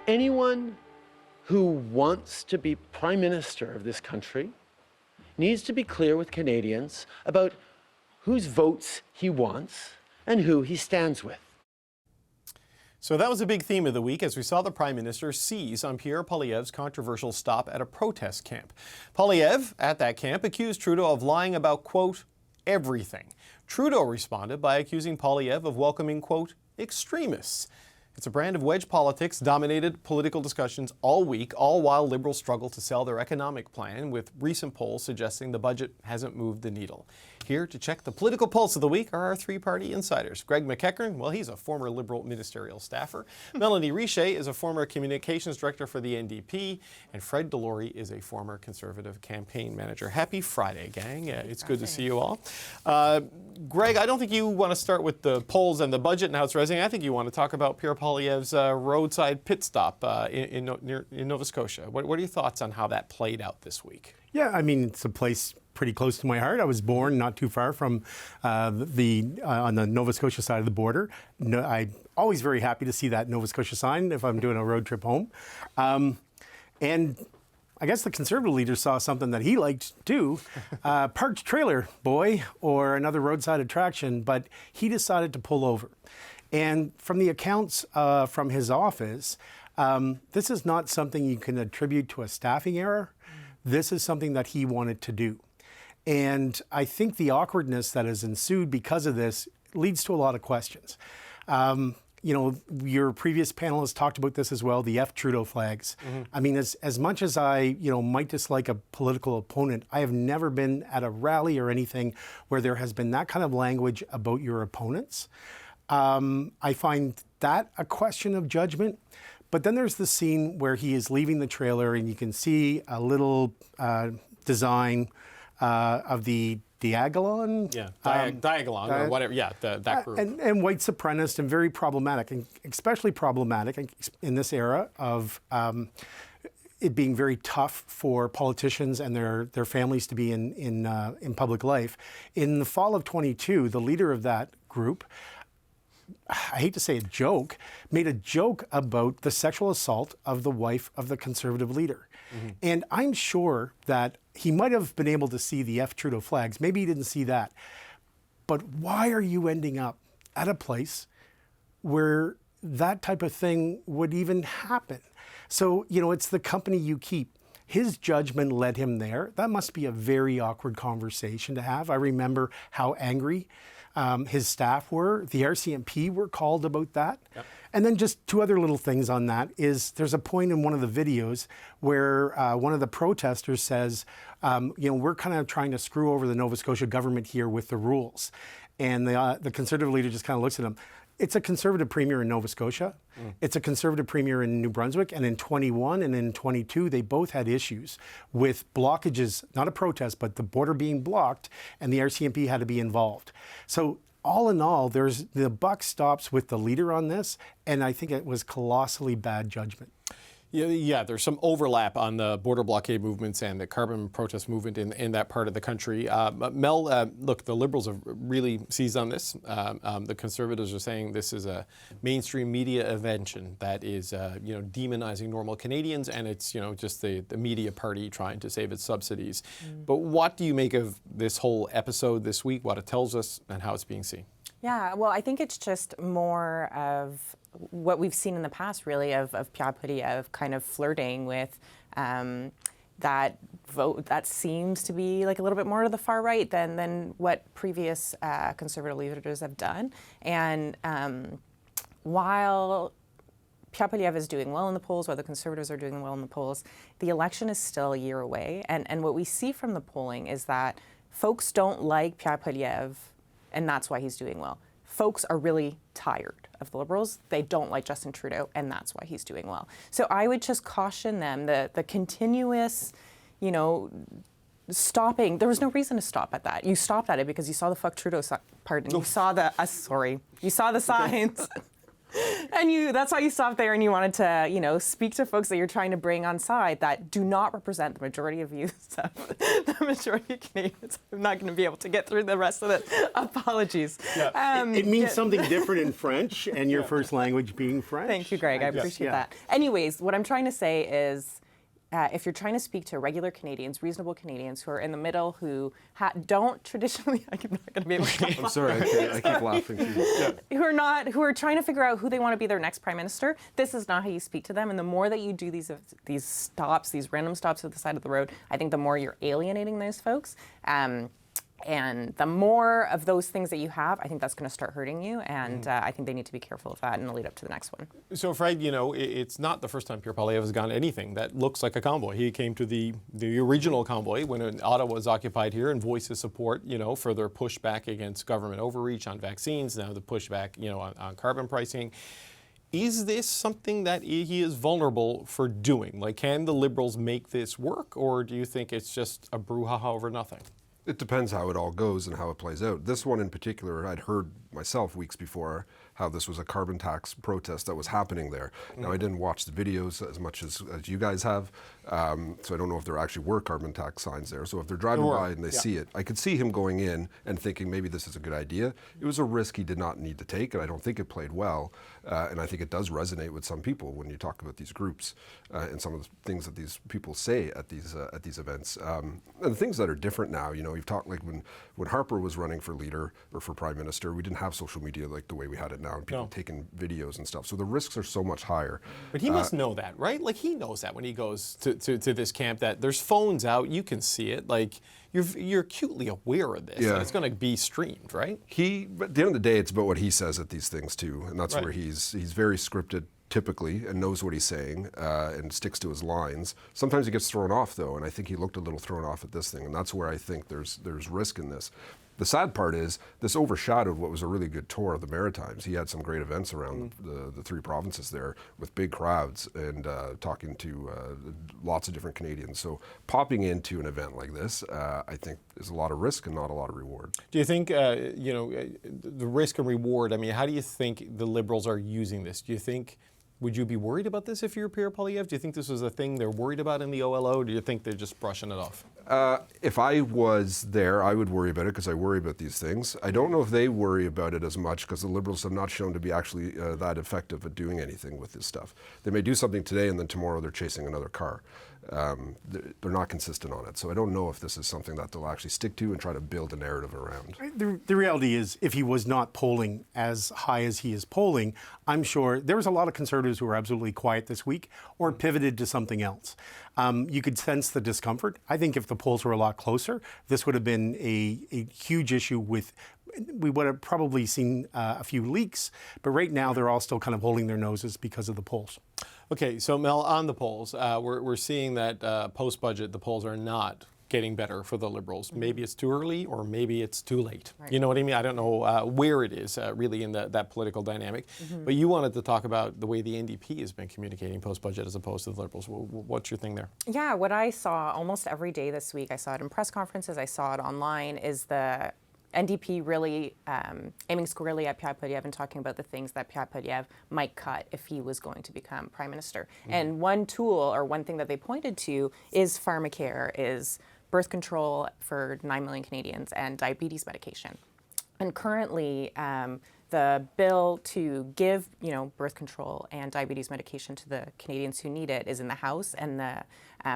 Anyone who wants to be Prime Minister of this country needs to be clear with Canadians about whose votes he wants and who he stands with. So that was a big theme of the week as we saw the Prime Minister seize on Pierre Poilievre's controversial stop at a protest camp. Poilievre, at that camp, accused Trudeau of lying about, quote, everything. Trudeau responded by accusing Poilievre of welcoming, quote, extremists. It's a brand of wedge politics dominated political discussions all week, all while Liberals struggle to sell their economic plan, with recent polls suggesting the budget hasn't moved the needle. Here to check the political pulse of the week are our three-party insiders. Greg McEachern, well, he's a former Liberal ministerial staffer. Melanie Richer is a former communications director for the NDP. And Fred Delory is a former Conservative campaign manager. Happy Friday, gang. It's good to see you all. Greg, I don't think you want to start with the polls and the budget and how it's rising. I think you want to talk about Pierre Poilievre's roadside pit stop in Nova Scotia. What are your thoughts on how that played out this week? Yeah, I mean, it's a place pretty close to my heart. I was born not too far from on the Nova Scotia side of the border. I'm always very happy to see that Nova Scotia sign if I'm doing a road trip home. And I guess the Conservative leader saw something that he liked too, parked trailer boy or another roadside attraction, but he decided to pull over. And from the accounts from his office, this is not something you can attribute to a staffing error. This is something that he wanted to do. And I think the awkwardness that has ensued because of this leads to a lot of questions. You know, your previous panelists talked about this as well, the F Trudeau flags. Mm-hmm. I mean, as much as I, might dislike a political opponent, I have never been at a rally or anything where there has been that kind of language about your opponents. I find that a question of judgment. But then there's the scene where he is leaving the trailer and you can see a little design of the Diagolon? Yeah, Diagolon or whatever, yeah, that group. And white supremacist and very problematic, and especially problematic in this era of it being very tough for politicians and their families to be in public life. In the fall of 22, the leader of that group, I hate to say a joke, made a joke about the sexual assault of the wife of the Conservative leader. Mm-hmm. And I'm sure that he might have been able to see the F Trudeau flags. Maybe he didn't see that. But why are you ending up at a place where that type of thing would even happen? So, it's the company you keep. His judgment led him there. That must be a very awkward conversation to have. I remember how angry his staff were. The RCMP were called about that. Yep. And then just two other little things on that is there's a point in one of the videos where one of the protesters says, we're kind of trying to screw over the Nova Scotia government here with the rules. And the Conservative leader just kind of looks at him. It's a Conservative premier in Nova Scotia. Mm. It's a Conservative premier in New Brunswick. And in 21 and in 22, they both had issues with blockages, not a protest, but the border being blocked, and the RCMP had to be involved. So all in all, the buck stops with the leader on this, and I think it was colossally bad judgment. Yeah, there's some overlap on the border blockade movements and the carbon protest movement in that part of the country. Mel, look, the Liberals have really seized on this. The Conservatives are saying this is a mainstream media invention that is, demonizing normal Canadians, and it's, just the media party trying to save its subsidies. Mm. But what do you make of this whole episode this week, what it tells us, and how it's being seen? Yeah, well, I think it's just more of what we've seen in the past, really, of Pierre Poilievre kind of flirting with that vote that seems to be like a little bit more to the far right than what previous Conservative leaders have done. And while Pierre Poilievre is doing well in the polls, while the Conservatives are doing well in the polls, the election is still a year away. And what we see from the polling is that folks don't like Pierre Poilievre, and that's why he's doing well. Folks are really tired of the Liberals. They don't like Justin Trudeau, and that's why he's doing well. So I would just caution them, the continuous, stopping. There was no reason to stop at that. You stopped at it because you saw the fuck Trudeau part, and you saw the, you saw the signs. That's why you stopped there and you wanted to, speak to folks that you're trying to bring on side that do not represent the majority of views of the majority of Canadians. I'm not going to be able to get through the rest of it. Apologies. Yeah. It means something different in French, and your first language being French. Thank you, Greg. I appreciate that. Anyways, what I'm trying to say is, if you're trying to speak to regular Canadians, reasonable Canadians who are in the middle, who don't traditionally, I'm not going to be able to. I'm sorry, I keep laughing. Who are trying to figure out who they want to be their next prime minister. This is not how you speak to them. And the more that you do these stops, these random stops at the side of the road, I think the more you're alienating those folks. And the more of those things that you have, I think that's going to start hurting you. And I think they need to be careful of that in the lead up to the next one. So, Fred, it's not the first time Pierre Poilievre has gone anything that looks like a convoy. He came to the original convoy when Ottawa was occupied here and voiced his support, for their pushback against government overreach on vaccines, now the pushback, on carbon pricing. Is this something that he is vulnerable for doing? Like, can the Liberals make this work, or do you think it's just a brouhaha over nothing? It depends how it all goes and how it plays out. This one in particular, I'd heard myself weeks before how this was a carbon tax protest that was happening there. Now, I didn't watch the videos as much as you guys have, so I don't know if there actually were carbon tax signs there. So if they're driving by and they see it, I could see him going in and thinking maybe this is a good idea. It was a risk he did not need to take, and I don't think it played well. And I think it does resonate with some people when you talk about these groups and some of the things that these people say at these events. And the things that are different now, you've talked like when Harper was running for leader or for prime minister, we didn't have social media like the way we had it now, and people taking videos and stuff. So the risks are so much higher. But he must know that, right? Like, he knows that when he goes to this camp, that there's phones out, you can see it. Like, you're acutely aware of this. And it's going to be streamed, right? But at the end of the day, it's about what he says at these things too, and that's where he's very scripted typically and knows what he's saying and sticks to his lines. Sometimes he gets thrown off though, and I think he looked a little thrown off at this thing, and that's where I think there's risk in this. The sad part is this overshadowed what was a really good tour of the Maritimes. He had some great events around the three provinces there with big crowds and talking to lots of different Canadians. So popping into an event like this, I think, is a lot of risk and not a lot of reward. Do you think, the risk and reward, I mean, how do you think the Liberals are using this? Do you think, would you be worried about this if you're Pierre Poilievre? Do you think this was a thing they're worried about in the OLO? Or do you think they're just brushing it off? If I was there, I would worry about it because I worry about these things. I don't know if they worry about it as much because the Liberals have not shown to be actually that effective at doing anything with this stuff. They may do something today and then tomorrow they're chasing another car. They're not consistent on it. So I don't know if this is something that they'll actually stick to and try to build a narrative around. The reality is, if he was not polling as high as he is polling, I'm sure there was a lot of Conservatives who were absolutely quiet this week or pivoted to something else. You could sense the discomfort. I think if the polls were a lot closer, this would have been a huge issue with. We would have probably seen a few leaks, but right now they're all still kind of holding their noses because of the polls. Okay, so Mel, on the polls, we're seeing that post-budget, the polls are not getting better for the Liberals. Maybe it's too early or maybe it's too late. Right. You know what I mean? I don't know where it is really in that political dynamic. But you wanted to talk about the way the NDP has been communicating post-budget as opposed to the Liberals. What's your thing there? Yeah, what I saw almost every day this week, I saw it in press conferences, I saw it online, is the NDP really aiming squarely at Pierre Poilievre and talking about the things that Pierre Poilievre might cut if he was going to become Prime Minister. And one tool or one thing that they pointed to is pharmacare, is birth control for 9 million Canadians and diabetes medication. And currently, the bill to give, birth control and diabetes medication to the Canadians who need it is in the House, and the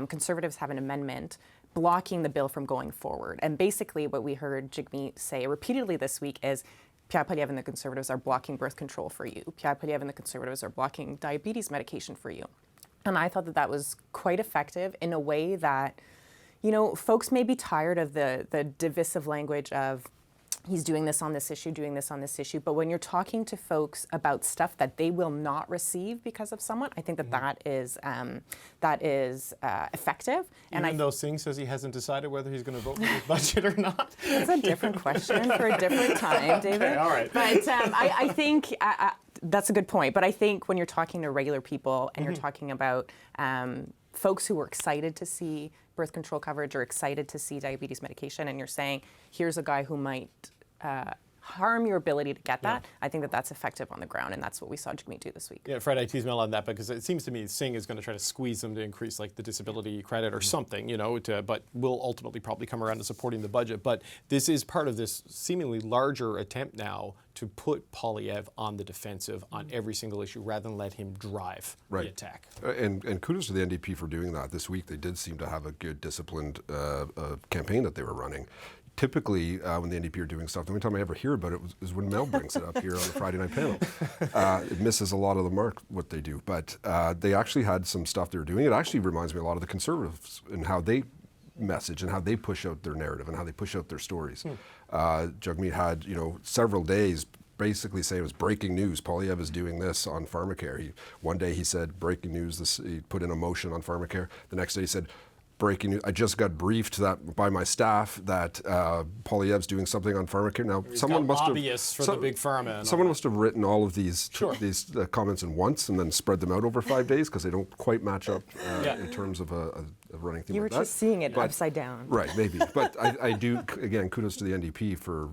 Conservatives have an amendment blocking the bill from going forward. And basically what we heard Jagmeet say repeatedly this week is Pierre Poilievre and the Conservatives are blocking birth control for you. Pierre Poilievre and the Conservatives are blocking diabetes medication for you. And I thought that that was quite effective in a way that, folks may be tired of the divisive language of he's doing this on this issue, doing this on this issue. But when you're talking to folks about stuff that they will not receive because of someone, I think that is effective. Even though Singh says he hasn't decided whether he's going to vote for his budget or not. That's a different question for a different time, David. Okay, all right. But I think that's a good point. But I think when you're talking to regular people and you're talking about folks who were excited to see birth control coverage or excited to see diabetes medication, and you're saying, here's a guy who might harm your ability to get that, I think that that's effective on the ground, and that's what we saw Jagmeet do this week. Yeah, Fred, I tease Mel on that because it seems to me Singh is going to try to squeeze them to increase like the disability credit or something, you know, but will ultimately probably come around to supporting the budget. But this is part of this seemingly larger attempt now to put Poilievre on the defensive on every single issue rather than let him drive the attack. And kudos to the NDP for doing that. This week they did seem to have a good disciplined campaign that they were running. Typically, when the NDP are doing stuff, the only time I ever hear about it is when Mel brings it up here on the Friday night panel. It misses a lot of the mark, what they do. But they actually had some stuff they were doing. It actually reminds me a lot of the Conservatives and how they message and how they push out their narrative and how they push out their stories. Jagmeet had, several days basically saying it was breaking news. Poilievre is doing this on pharmacare. One day he said breaking news. He put in a motion on pharmacare. The next day he said, breaking news. I just got briefed that by my staff that Poilievre's doing something on pharmacare. Now, someone must have lobbyists for the big pharma. Someone must have written all of these comments in once and then spread them out over 5 days because they don't quite match up in terms of a running theme. You were just seeing it upside down. Right, maybe. But I do again kudos to the NDP for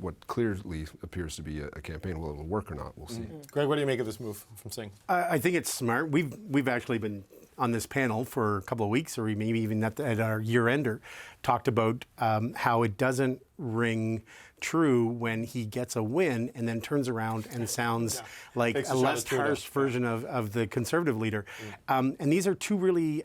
what clearly appears to be a campaign. Will it work or not? We'll see. Greg, what do you make of this move from Singh? I think it's smart. We've actually been on this panel for a couple of weeks, or maybe even at our year-ender, talked about how it doesn't ring true when he gets a win and then turns around and sounds like a less harsh version of the Conservative leader. And these are two really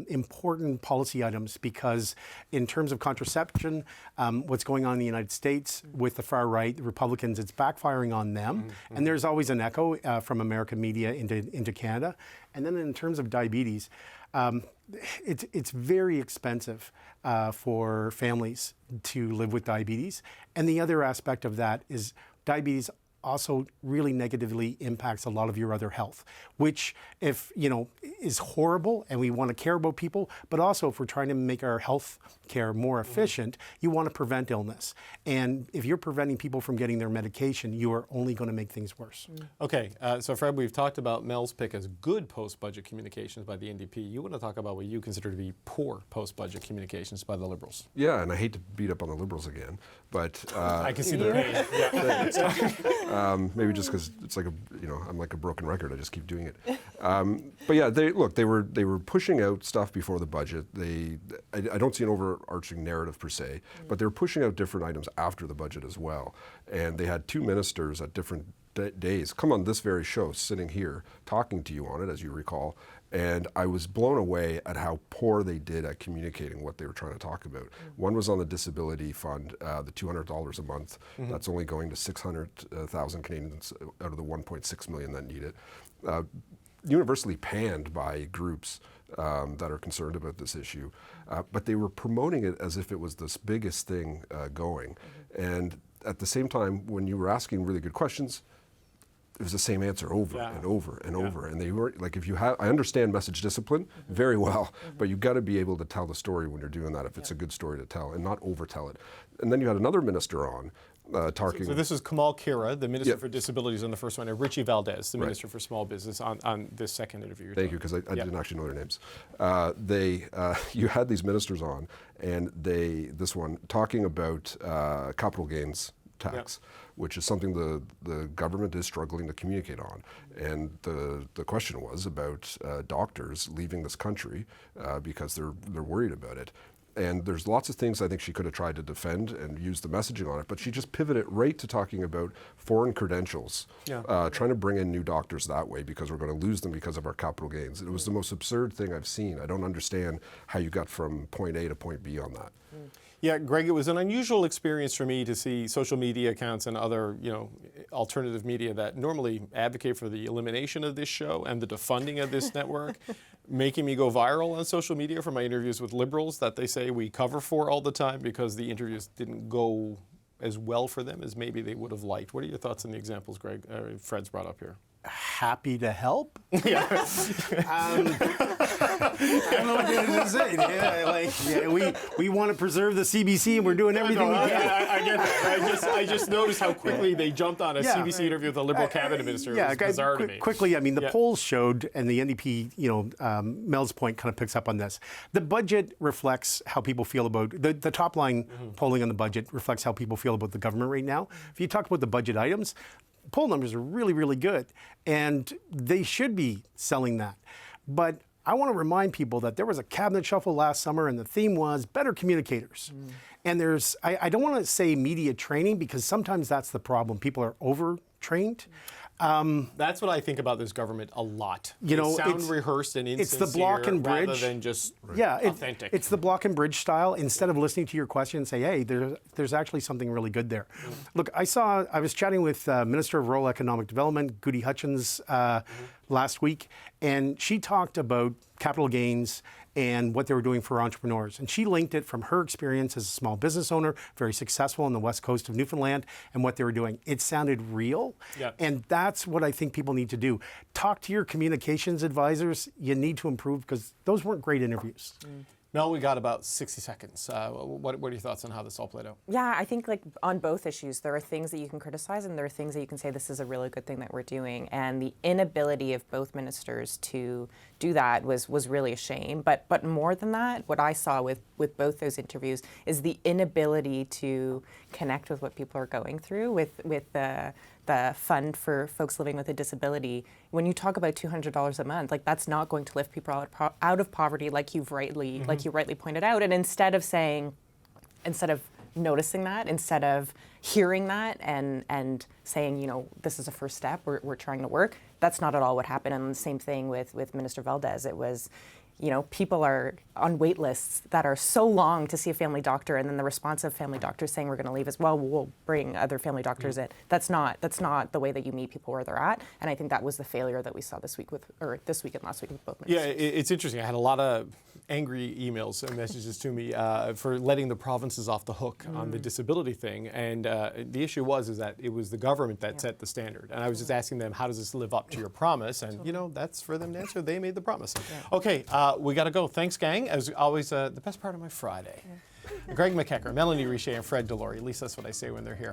important policy items because in terms of contraception, what's going on in the United States with the far right, the Republicans, it's backfiring on them. And there's always an echo from American media into Canada. And then in terms of diabetes, it's very expensive for families to live with diabetes. And the other aspect of that is diabetes also really negatively impacts a lot of your other health, which is horrible, and we want to care about people, but also if we're trying to make our health care more efficient, you want to prevent illness. And if you're preventing people from getting their medication, you are only going to make things worse. Okay, so Fred, we've talked about Mel's pick as good post-budget communications by the NDP. You want to talk about what you consider to be poor post-budget communications by the Liberals. Yeah, and I hate to beat up on the Liberals again, but I can see the pain. Maybe just because it's like I'm like a broken record. I just keep doing it. But yeah, they were pushing out stuff before the budget. I don't see an overarching narrative per se, but they were pushing out different items after the budget as well. And they had two ministers at different days come on this very show, sitting here talking to you on it, as you recall. And I was blown away at how poor they did at communicating what they were trying to talk about. One was on the disability fund, the $200 a month. That's only going to 600,000 Canadians out of the 1.6 million that need it. Universally panned by groups that are concerned about this issue. But they were promoting it as if it was this biggest thing going. And at the same time, when you were asking really good questions, it was the same answer over and over and over. And they were like, I understand message discipline very well, but you've got to be able to tell the story when you're doing that if it's a good story to tell and not overtell it. And then you had another minister on talking. So this is Kamal Khera, the Minister for Disabilities on the first one, and Richie Valdez, the Minister for Small Business on this second interview. Thank you, because I didn't actually know their names. You had these ministers on, and this one talking about capital gains tax, which is something the government is struggling to communicate on. And the question was about doctors leaving this country because they're worried about it. And there's lots of things I think she could have tried to defend and use the messaging on it, but she just pivoted right to talking about foreign credentials, trying to bring in new doctors that way because we're going to lose them because of our capital gains. It was the most absurd thing I've seen. I don't understand how you got from point A to point B on that. Yeah, Greg, it was an unusual experience for me to see social media accounts and other, alternative media that normally advocate for the elimination of this show and the defunding of this network, making me go viral on social media for my interviews with Liberals that they say we cover for all the time because the interviews didn't go as well for them as maybe they would have liked. What are your thoughts on the examples, Greg? Fred's brought up here. Happy to help. I don't know what to say. We want to preserve the CBC, and we're doing everything we can. I get that. I just noticed how quickly they jumped on a CBC interview with a Liberal cabinet minister. It was bizarre to me. Quickly, I mean, the polls showed, and the NDP, Mel's point kind of picks up on this. The budget reflects how people feel about the top line polling on the budget reflects how people feel about the government right now. If you talk about the budget items, poll numbers are really, really good, and they should be selling that. But I want to remind people that there was a cabinet shuffle last summer, and the theme was better communicators. And I don't want to say media training, because sometimes that's the problem. People are overtrained. That's what I think about this government a lot. You know, they sound rehearsed and insincere, it's the block and bridge rather than just authentic. It's the block and bridge style. Instead of listening to your question and say, hey, there's actually something really good there. Look, I was chatting with Minister of Rural Economic Development, Goody Hutchins, last week, and she talked about capital gains and what they were doing for entrepreneurs. And she linked it from her experience as a small business owner, very successful on the west coast of Newfoundland, and what they were doing. It sounded real. Yep. And that's what I think people need to do. Talk to your communications advisors. You need to improve, because those weren't great interviews. Mel, we got about 60 seconds. What are your thoughts on how this all played out? Yeah, I think like on both issues, there are things that you can criticize and there are things that you can say this is a really good thing that we're doing. And the inability of both ministers to do that was really a shame. But more than that, what I saw with both those interviews is the inability to connect with what people are going through with the fund for folks living with a disability. When you talk about $200 a month, like that's not going to lift people out of poverty, like you rightly pointed out. And instead of noticing that, instead of hearing that and saying, you know, this is a first step, we're trying to work, that's not at all what happened. And the same thing with Minister Valdez. It was, you know, people are on wait lists that are so long to see a family doctor, and then the response of family doctors saying we're going to leave as well, we'll bring other family doctors in. That's not the way that you meet people where they're at. And I think that was the failure that we saw this week and last week with both ministers. Yeah, it's interesting. I had a lot of angry emails and messages to me for letting the provinces off the hook on the disability thing. And the issue is that it was the government that set the standard. And I was just asking them, how does this live up to your promise? And, you know, that's for them to answer. They made the promise. Yeah. Okay, we got to go. Thanks, gang. As always, the best part of my Friday. Greg McKecker, Melanie Richer, and Fred Delory. At least that's what I say when they're here.